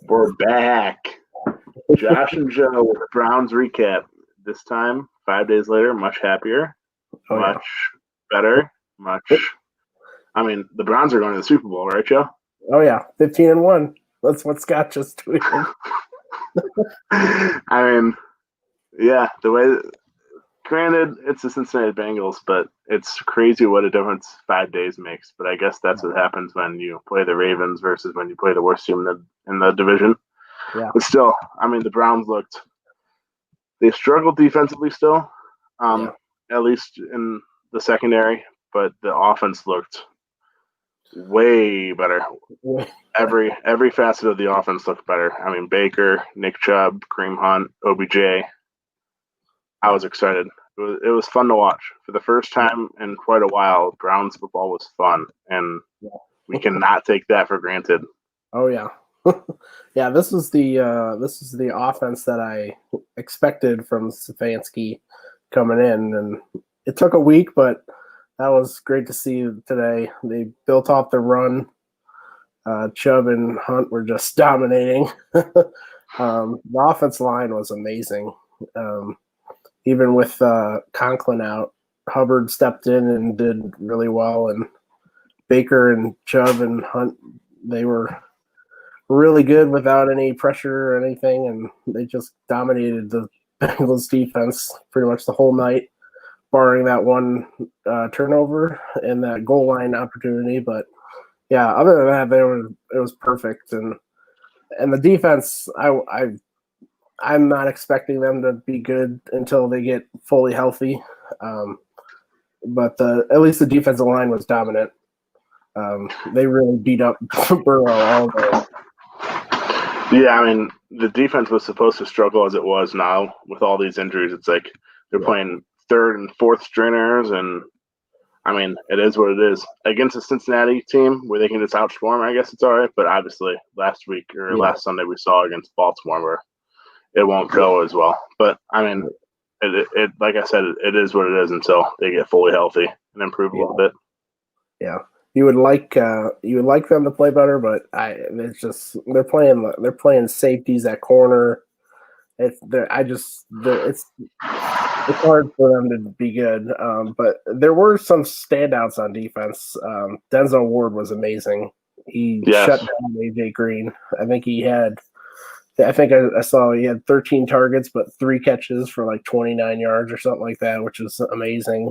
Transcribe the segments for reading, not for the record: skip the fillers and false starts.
We're back. Josh and Joe with the Browns recap. This time, 5 days later, much happier, much better, I mean, the Browns are going to the Super Bowl, right, Joe? Oh, yeah. 15-1. That's what Scott just tweeted. I mean, yeah, granted, it's the Cincinnati Bengals, but it's crazy what a difference 5 days makes. But I guess that's what happens when you play the Ravens versus when you play the worst team in the division. Yeah. But still, I mean, the Browns they struggled defensively still, at least in the secondary, but the offense looked way better. Every facet of the offense looked better. I mean, Baker, Nick Chubb, Kareem Hunt, OBJ. I was excited. It was fun to watch. For the first time in quite a while, Browns football was fun, and we cannot take that for granted. Oh, yeah. Yeah, this is the offense that I expected from Stefanski coming in, and it took a week, but that was great to see today. They built off the run. Chubb and Hunt were just dominating. The offense line was amazing. Even with Conklin out, Hubbard stepped in and did really well, and Baker and Chubb and Hunt, they were really good without any pressure or anything, and they just dominated the Bengals defense pretty much the whole night, barring that one turnover and that goal line opportunity. But yeah, other than that, it was perfect, and the defense, I'm not expecting them to be good until they get fully healthy, but at least the defensive line was dominant. They really beat up Burrow all day. Yeah, I mean, the defense was supposed to struggle as it was now with all these injuries. It's like they're playing third and fourth stringers, and I mean, it is what it is. Against a Cincinnati team where they can just outscore them, I guess it's all right. But obviously, last Sunday we saw against Baltimore where it won't go as well. But I mean, it like I said, it is what it is until they get fully healthy and improve a little bit. Yeah. You would like them to play better, but it's just they're playing safeties at corner. It's hard for them to be good. But there were some standouts on defense. Denzel Ward was amazing. He shut down AJ Green. I think I saw he had 13 targets, but 3 catches for like 29 yards or something like that, which is amazing.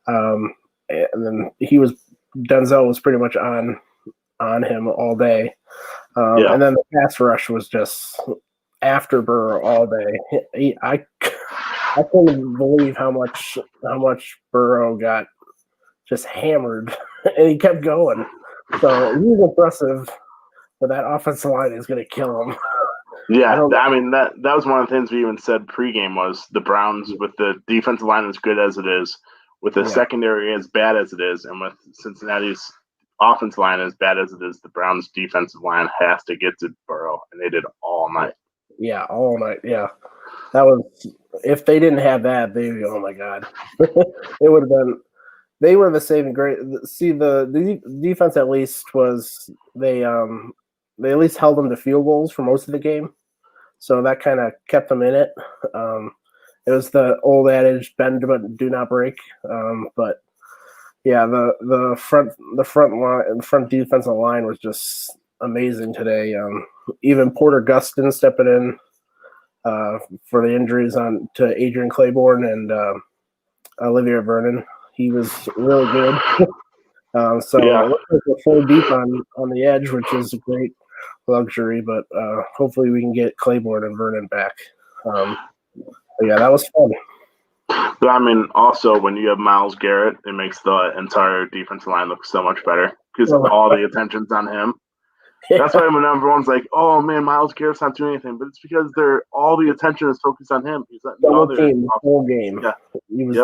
And then Denzel was pretty much on him all day. And then the pass rush was just after Burrow all day. I couldn't believe how much Burrow got just hammered, and he kept going. So he was impressive, but that offensive line is going to kill him. Yeah, I mean that was one of the things we even said pregame was the Browns with the defensive line as good as it is, with the secondary as bad as it is, and with Cincinnati's offensive line as bad as it is, the Browns' defensive line has to get to Burrow, and they did all night. Yeah, all night. Yeah, that was if they didn't have that, oh my god, it would have been. They were the saving grace. See, the defense at least was they at least held them to field goals for most of the game, so that kind of kept them in it. It was the old adage, bend but do not break. But yeah, the front defensive line was just amazing today. Even Porter Gustin stepping in for the injuries to Adrian Claiborne and Olivia Vernon. He was really good. It looks like we're full deep on the edge, which is a great luxury. But hopefully we can get Claiborne and Vernon back. Yeah, that was fun. But I mean, also when you have Myles Garrett, it makes the entire defensive line look so much better because all the attention's on him. Yeah. That's why when everyone's like, "Oh man, Myles Garrett's not doing anything," but it's because all the attention is focused on him. He's not the whole game. Yeah. He was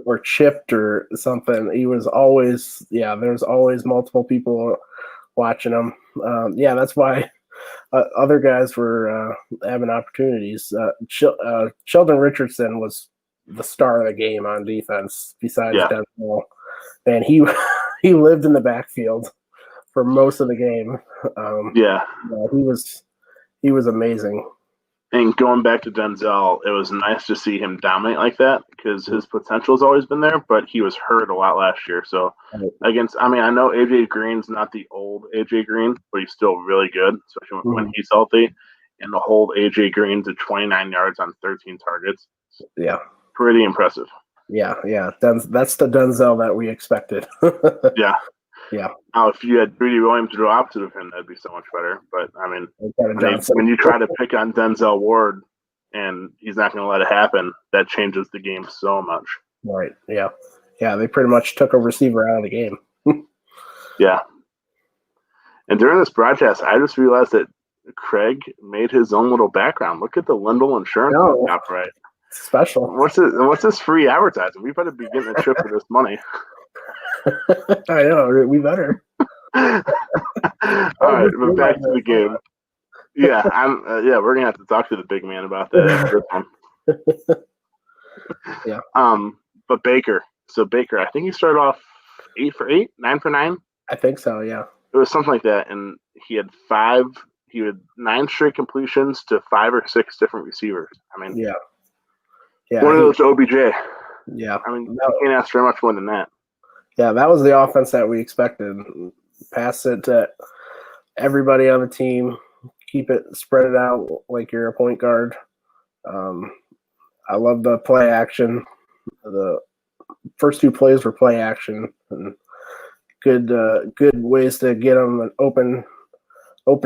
or chipped or something. He was always there's always multiple people watching him. That's why other guys were having opportunities. Sheldon Richardson was the star of the game on defense besides Denzel, and he lived in the backfield for most of the game. he was amazing. And going back to Denzel, it was nice to see him dominate like that because his potential has always been there, but he was hurt a lot last year. So I know AJ Green's not the old AJ Green, but he's still really good, especially when he's healthy. And to hold AJ Green to 29 yards on 13 targets, pretty impressive. Yeah. That's the Denzel that we expected. Yeah. Yeah. Now, if you had Greedy Williams to go opposite of him, that'd be so much better. But, I mean, when you try to pick on Denzel Ward and he's not going to let it happen, that changes the game so much. Right, yeah. Yeah, they pretty much took a receiver out of the game. Yeah. And during this broadcast, I just realized that Craig made his own little background. Look at the Lindell Insurance on the top right. Special. What's this free advertising? We better be getting a chip for this money. I know, we better. All right, but back to the game. Yeah, we're gonna have to talk to the big man about that after this one. Yeah. But Baker. So Baker, I think he started off 8 for 8, 9 for 9. I think so. Yeah. It was something like that, and he had 9 straight completions to 5 or 6 different receivers. I mean, yeah. One of those to OBJ. Yeah. I mean, you can't ask for much more than that. Yeah, that was the offense that we expected. Pass it to everybody on the team. Keep it, spread it out like you're a point guard. I love the play action. The first 2 plays were play action. And good ways to get them an open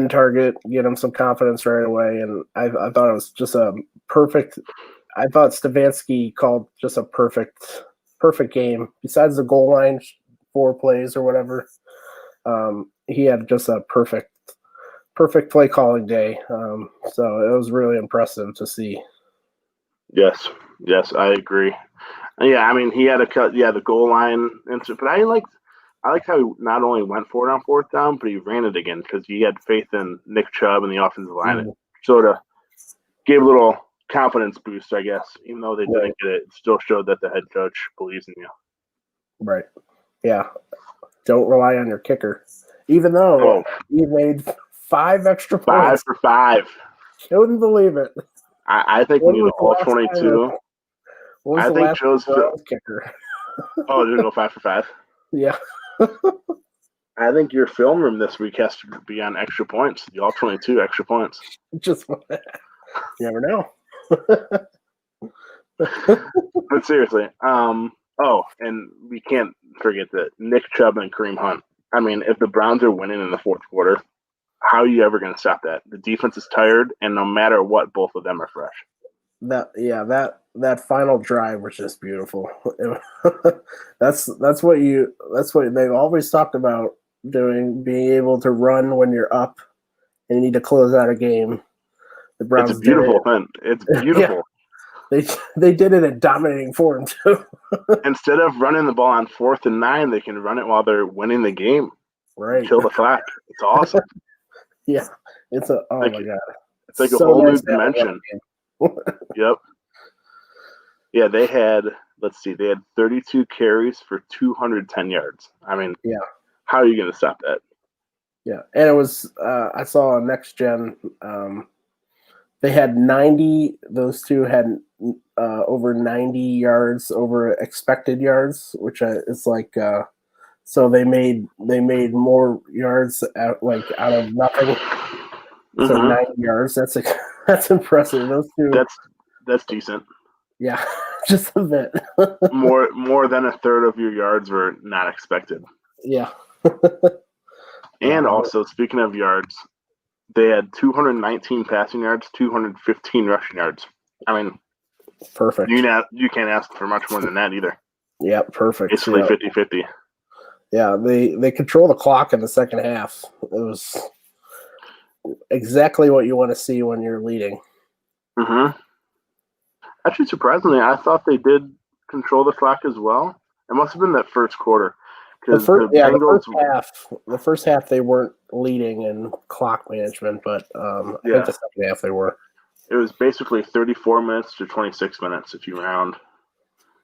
target, get them some confidence right away. And I thought it was just a perfect. I thought Stefanski called just a perfect game. Besides the goal line 4 plays or whatever, he had just a perfect play calling day. So it was really impressive to see. Yes, I agree. Yeah, I mean, he had the goal line, but I liked how he not only went for it on 4th down, but he ran it again because he had faith in Nick Chubb and the offensive line. It sort of gave a little confidence boost, I guess. Even though they didn't get it, it still showed that the head coach believes in you. Right. Yeah. Don't rely on your kicker. Even though he made 5 extra points. 5 for 5. Couldn't believe it. I think we need an all 22. I think Joe's kicker. Oh, did it go 5 for 5? Yeah. I think your film room this week has to be on extra points. The all 22 extra points. Just you never know. But seriously, and we can't forget that Nick Chubb and Kareem Hunt. I mean, if the Browns are winning in the 4th quarter, how are you ever going to stop that? The defense is tired, and no matter what, both of them are fresh. That final drive was just beautiful. that's what they've always talked about doing, being able to run when you're up and you need to close out a game. The Browns, it's a beautiful thing. It's beautiful. Yeah. They did it at dominating form too. Instead of running the ball on 4th and 9, they can run it while they're winning the game. Right. Kill the clock. It's awesome. Yeah. It's my God. It's like a whole new dimension. Yep. Yeah, they had 32 carries for 210 yards. I mean, how are you going to stop that? Yeah, and it was I saw a Next Gen. They had 90. Those two had over 90 yards over expected yards, which is like so they made more yards out of nothing. So 90 yards. That's impressive. Those two. That's decent. Yeah, just a bit. more than a third of your yards were not expected. Yeah. And also, speaking of yards, they had 219 passing yards, 215 rushing yards. I mean, perfect. You can't ask for much more than that either. Yeah, perfect. Basically 50-50. Yeah, they control the clock in the second half. It was exactly what you want to see when you're leading. Mm-hmm. Actually, surprisingly, I thought they did control the clock as well. It must have been that first quarter. The first half they weren't leading in clock management, but I think the second half they were. It was basically 34 minutes to 26 minutes if you round.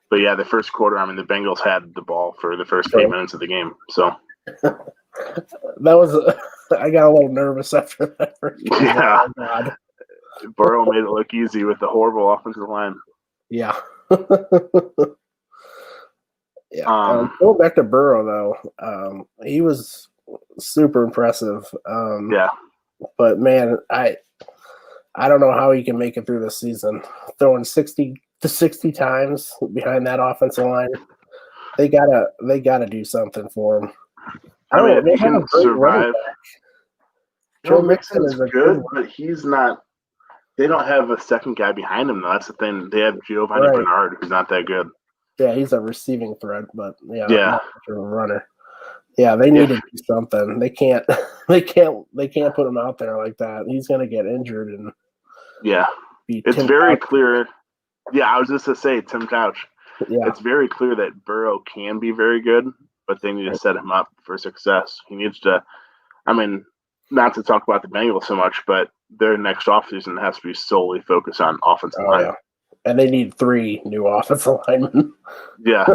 But yeah, the first quarter, I mean, the Bengals had the ball for the first 8 minutes of the game. So that was I got a little nervous after that. Yeah. Oh, God. Burrow made it look easy with the horrible offensive line. Yeah. Yeah. Going back to Burrow, though, he was super impressive. Yeah. But, man, I don't know how he can make it through the season. Throwing 60 times behind that offensive line. They gotta do something for him. I mean, if They he have a can great running survive, back. Joe Joe Mixon Mixon's is a good, but he's not. They don't have a second guy behind him, though. That's the thing. They have Giovanni Right. Bernard, who's not that good. Yeah, he's a receiving threat, but Yeah. not much of a runner. Yeah, they need to do something. They can't put him out there like that. He's gonna get injured and it's very clear. Yeah, I was just to say Tim Couch. Yeah. It's very clear that Burrow can be very good, but they need to set him up for success. He needs to. I mean, not to talk about the Bengals so much, but their next offseason has to be solely focused on offensive line. Yeah. And they need 3 new offensive linemen. Yeah.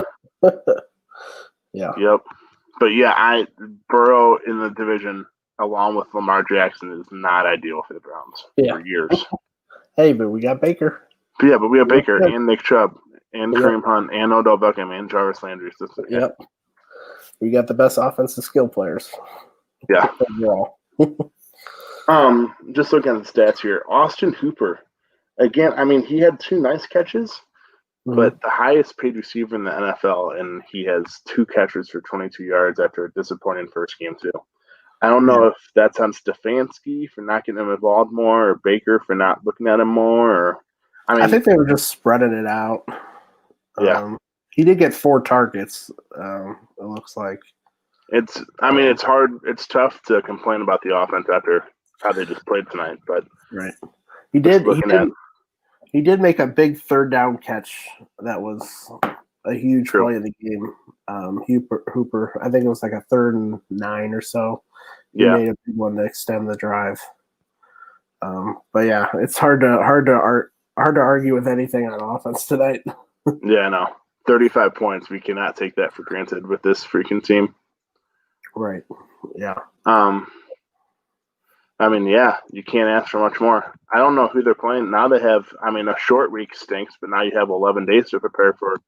Yeah. Yep. But yeah, Burrow in the division along with Lamar Jackson is not ideal for the Browns for years. Hey, but we got Baker. Yeah, but we have Baker and Nick Chubb and Kareem Hunt and Odell Beckham and Jarvis Landry. Yep. We got the best offensive skill players. Yeah. Overall. Just looking at the stats here. Austin Hooper. Again, I mean, he had 2 nice catches, but the highest paid receiver in the NFL, and he has 2 catches for 22 yards after a disappointing first game, too. I don't know if that's on Stefanski for not getting him involved more or Baker for not looking at him more. Or, I think they were just spreading it out. Yeah. He did get 4 targets, it looks like. It's hard. It's tough to complain about the offense after how they just played tonight, but right. He did make a big 3rd down catch that was a huge play in the game. Hooper, I think it was like a 3rd and 9 or so. He made a big one to extend the drive. But yeah, it's hard to argue with anything on offense tonight. Yeah, no. 35 points. We cannot take that for granted with this freaking team. Right. Yeah. I mean, yeah, you can't ask for much more. I don't know who they're playing. Now they have, a short week stinks, but now you have 11 days to prepare for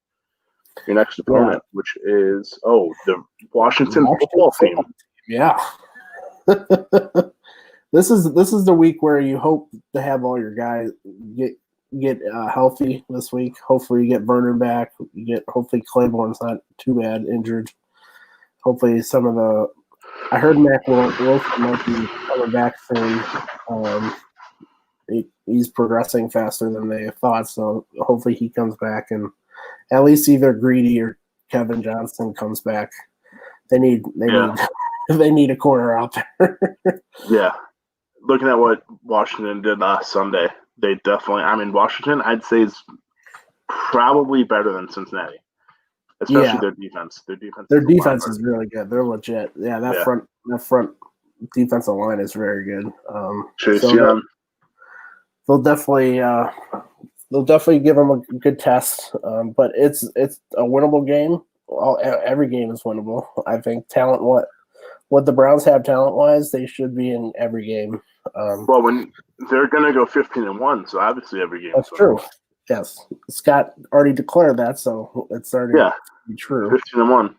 your next opponent, which is, the Washington football team. Yeah. This is the week where you hope to have all your guys get healthy this week. Hopefully you get Vernon back. Hopefully Claiborne's not too bad injured. Hopefully I heard Mac Wilson might be coming back soon. He's progressing faster than they thought, so hopefully he comes back and at least either Greedy or Kevin Johnson comes back. They need a corner out there. Yeah. Looking at what Washington did last Sunday, they definitely Washington I'd say is probably better than Cincinnati. Especially their defense. Their defense is really good. They're legit. Yeah, that front defensive line is very good. Chase Young. They'll definitely give them a good test. But it's a winnable game. Every game is winnable. I think what the Browns have talent wise, they should be in every game. Well, when they're gonna go 15-1, so obviously every game. That's true. Yes, Scott already declared that, so it's already true. 15-1.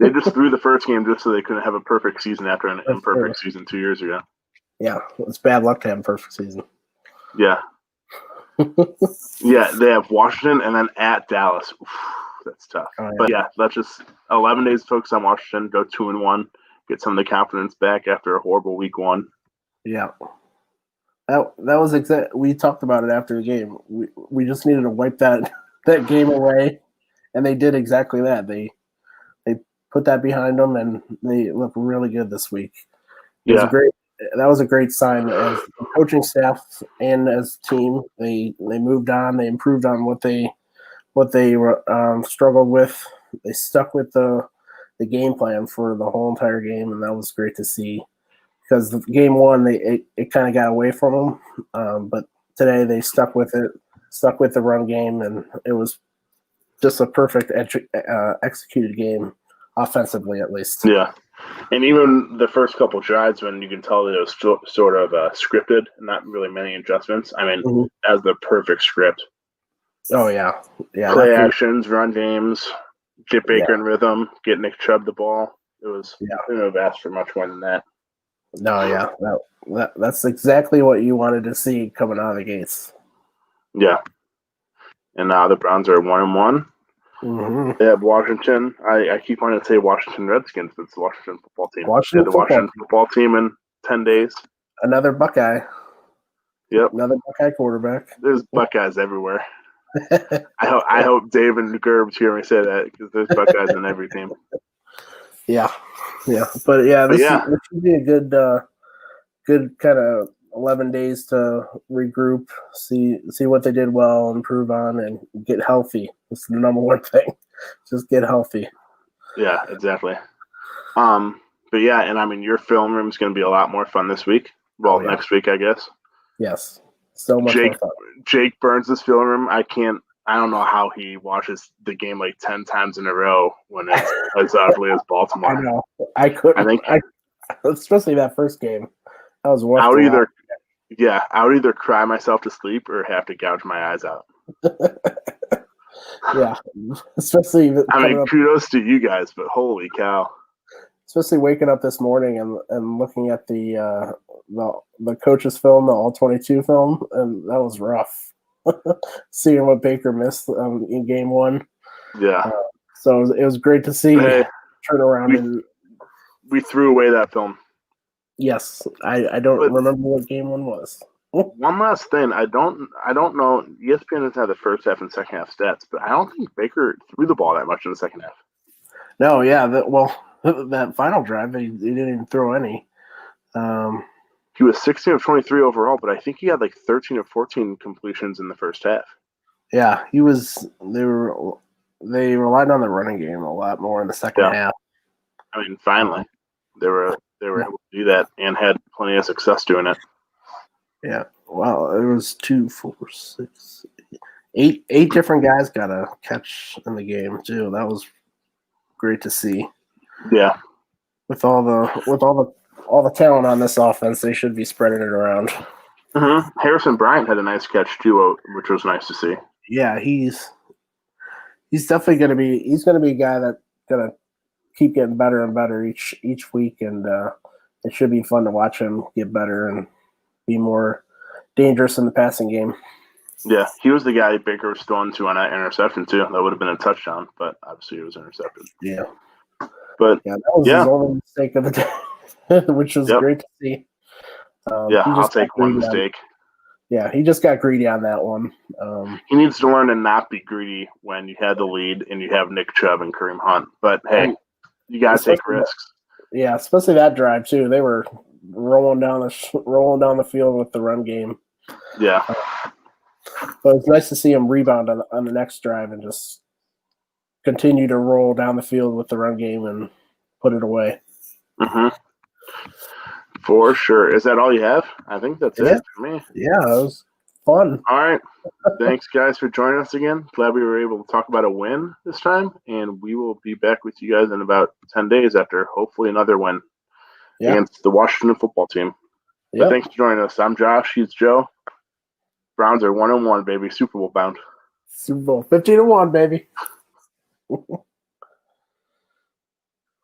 They just threw the first game just so they couldn't have a perfect season after an imperfect season 2 years ago. Yeah, it's bad luck to have a perfect season. Yeah. Yeah, they have Washington and then at Dallas. Oof, that's tough. But yeah, let's just 11 days focus on Washington, go 2-1, get some of the confidence back after a horrible week 1. Yeah. That was we talked about it after the game. We just needed to wipe that game away, and they did exactly that. They put that behind them, and they look really good this week. That was a great sign as the coaching staff and as a team. They moved on. They improved on what they struggled with. They stuck with the game plan for the whole entire game, and that was great to see. Because the game 1, it kind of got away from them, but today they stuck with the run game, and it was just a perfect executed game offensively at least. Yeah. And even the first couple drives, when you can tell that it was sort of scripted, not really many adjustments. I mean, that was the perfect script. Oh, yeah. Play actions, run games, get Baker in rhythm, get Nick Chubb the ball. It was, couldn't have asked for much more than that. No, yeah. That's exactly what you wanted to see coming out of the gates. Yeah. And now the Browns are 1-1. They have Washington. I keep wanting to say Washington Redskins, but it's the Washington football team. Washington football team in 10 days. Another Buckeye. Yep. Another Buckeye quarterback. There's Buckeyes everywhere. I hope Dave and Gerbs hear me say that, because there's Buckeyes in every team. Yeah. But this should be a good kind of 11 days to regroup, see what they did well, improve on, and get healthy. That's the number one thing. Just get healthy. Yeah, exactly. But yeah, and I mean, your film room is going to be a lot more fun this week. Well, next week, I guess. Yes, so much more fun. Jake Burns' film room. I don't know how he watches the game like 10 times in a row when it's as ugly as Baltimore. I know. I couldn't. Especially that first game. That was worth I would either cry myself to sleep or have to gouge my eyes out. Yeah, especially. I mean, kudos to you guys, but holy cow! Especially waking up this morning and looking at the coach's film, the All-22 film, and that was rough. Seeing what Baker missed in game one. Yeah. So it was great to see turn around we threw away that film. Yes, I don't remember what game one was. One last thing, I don't know. ESPN doesn't have the first half and second half stats, but I don't think Baker threw the ball that much in the second half. No, yeah, that final drive, he didn't even throw any. He was 16 of 23 overall, but I think he had like 13 or 14 completions in the first half. Yeah, he was. They relied on the running game a lot more in the second half. I mean, finally, they were able to do that and had plenty of success doing it. Yeah, well, it was 2, 4, 6, 8 different guys got a catch in the game too. That was great to see. Yeah, with all the talent on this offense, they should be spreading it around. Harrison Bryant had a nice catch too, which was nice to see. Yeah, he's definitely going to be. He's going to be a guy that's going to keep getting better and better each week, and it should be fun to watch him get better and be more dangerous in the passing game. Yeah, he was the guy Baker was throwing to on that interception too. That would have been a touchdown, but obviously it was intercepted. Yeah, but that was his only mistake of the day, which was great to see. I'll take one mistake. He just got greedy on that one. He needs to learn to not be greedy when you had the lead and you have Nick Chubb and Kareem Hunt. But hey, you gotta take risks. Yeah, especially that drive too. They were rolling down the field with the run game. Yeah. But it's nice to see him rebound on the next drive and just continue to roll down the field with the run game and put it away. For sure. Is that all you have? I think that's it for me. Yeah, it was fun. All right. Thanks, guys, for joining us again. Glad we were able to talk about a win this time, and we will be back with you guys in about 10 days after hopefully another win against the Washington football team. But thanks for joining us. I'm Josh. He's Joe. Browns are 1-1, baby. Super Bowl bound. Super Bowl 15-1, baby.